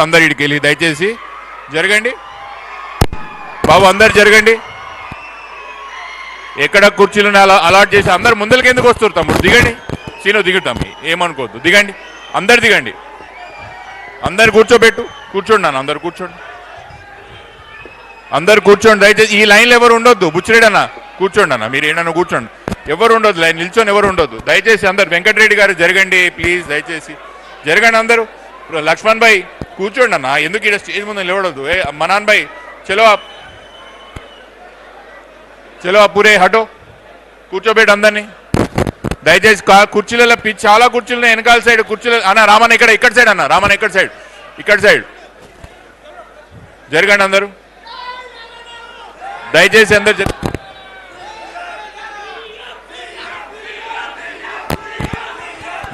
అందరు ఇడికి వెళ్ళి దయచేసి జరగండి బాబు, అందరు జరగండి. ఎక్కడ కుర్చీలను అలాట్ చేసి అందరు ముందరికి ఎందుకు వస్తారు తమ్ముడు? దిగండి, సీను దిగుతాం, ఏమనుకోవద్దు, దిగండి, అందరు దిగండి, అందరు కూర్చోబెట్టు, కూర్చోండి అన్న, అందరు కూర్చోండి, అందరు కూర్చోండి దయచేసి. ఈ లైన్లో ఎవరు ఉండొద్దు, బుచ్చిరెడ్డి అన్న కూర్చోండి అన్న, మీరు ఏమన్నా కూర్చోండి, ఎవరు ఉండొద్దు, లైన్ నిల్చొని ఎవరు ఉండొద్దు దయచేసి. అందరు వెంకటరెడ్డి గారు జరగండి ప్లీజ్, దయచేసి జరగండి అందరూ. లక్ష్మణ్ భాయ్ కూర్చోండి అన్న, ఎందుకు ఇక్కడ స్టేజ్ ముందు నిలబడద్దు. మనాన్ భాయ్ చలో చలో పూరే హటో, కూర్చోబెట్టు అందరినీ దయచేసి. కుర్చీలలో చాలా కుర్చీలు వెనకాల సైడ్ కుర్చీలు అన్న. రామన్ ఇక్కడ సైడ్ అన్న, రామన్ ఇక్కడ సైడ్ జరగండి అందరూ దయచేసి. అందరు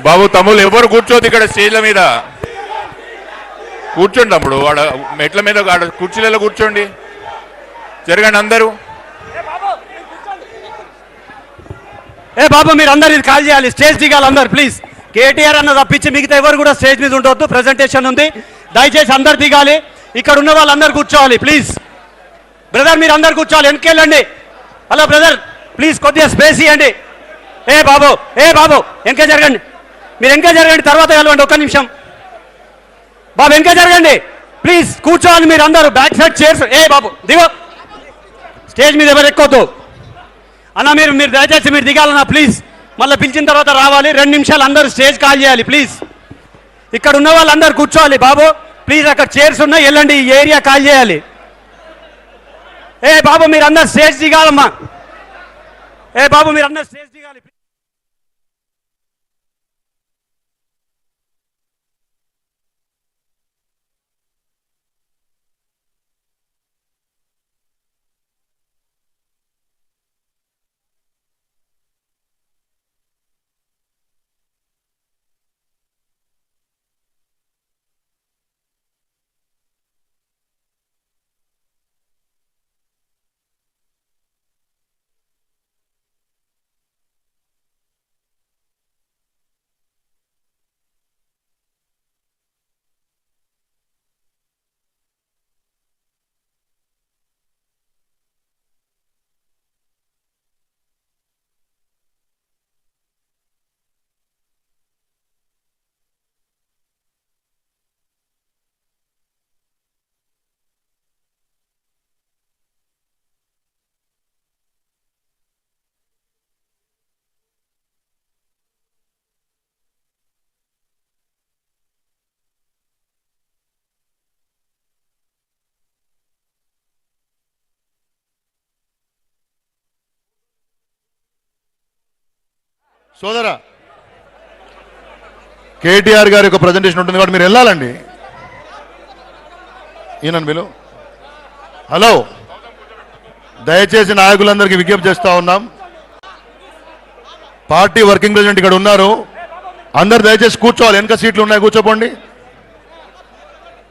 బాబు తమ్ముళ్ళు ఎవరు కూర్చోదు ఇక్కడ స్టేజ్ల మీద, కూర్చోండి తమ్ముడు, వాడ మెట్ల మీద కుర్చీలలో కూర్చోండి, జరగండి అందరూ. బాబు మీరు అందరు ఇది కాల్ చేయాలి, స్టేజ్ దిగాలి అందరు ప్లీజ్. కేటీఆర్ అన్న తప్పించి మిగతా ఎవరు కూడా స్టేజ్ మీద ఉండవద్దు, ప్రెజెంటేషన్ ఉంది, దయచేసి అందరు దిగాలి. ఇక్కడ ఉన్న వాళ్ళందరూ కూర్చోవాలి ప్లీజ్. బ్రదర్ మీరు అందరు కూర్చోవాలి, వెనకెళ్ళండి. హలో బ్రదర్ ప్లీజ్ కొద్దిగా స్పేస్ ఇవ్వండి. బాబు వెనక జరగండి, మీరు వెనక జరగండి, తర్వాత కలవండి, ఒక్క నిమిషం. బాబు వెనక జరగండి ప్లీజ్, కూర్చోవాలి మీరు అందరూ, బ్యాక్ సైడ్ చైర్స్. బాబు దిగో, స్టేజ్ మీద ఎవరు ఎక్కొద్దు అన్న, మీరు దయచేసి మీరు దిగాలన్నా ప్లీజ్. మళ్ళీ పిలిచిన తర్వాత రావాలి, 2 నిమిషాలు అందరూ స్టేజ్ కాల్ చేయాలి ప్లీజ్. ఇక్కడ ఉన్న వాళ్ళందరూ కూర్చోవాలి బాబు ప్లీజ్, అక్కడ చైర్స్ ఉన్నాయి, వెళ్ళండి, ఈ ఏరియా కాల్ చేయాలి. బాబు మీరు అందరు స్టేజ్ దిగాలమ్మా, బాబు మీరు అందరు స్టేజ్ దిగాలి. సోదరా కేటీఆర్ గారి యొక్క ప్రజెంటేషన్ ఉంటుంది కాబట్టి మీరు వెళ్ళాలండి. ఈయనను బిలు. హలో, దయచేసి నాయకులందరికీ విజ్ఞప్తి చేస్తూ ఉన్నాం, పార్టీ వర్కింగ్ ప్రెసిడెంట్ ఇక్కడ ఉన్నారు, అందరు దయచేసి కూర్చోవాలి, వెనక సీట్లు ఉన్నాయి కూర్చోపోండి.